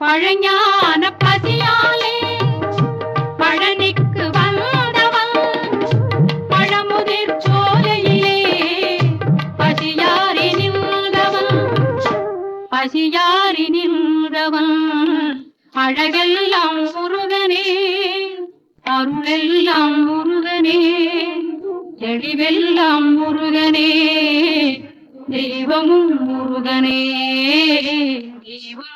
பழஞான பசியாலே பழனிக்கு வந்தவன் பழமுதிர் சோலையிலே பசியாரி நின்றவன் அழகெல்லாம் முருகனே அருளெல்லாம் முருகனே தெளிவெல்லாம் முருகனே தெய்வமும் முருகனே தெய்வம்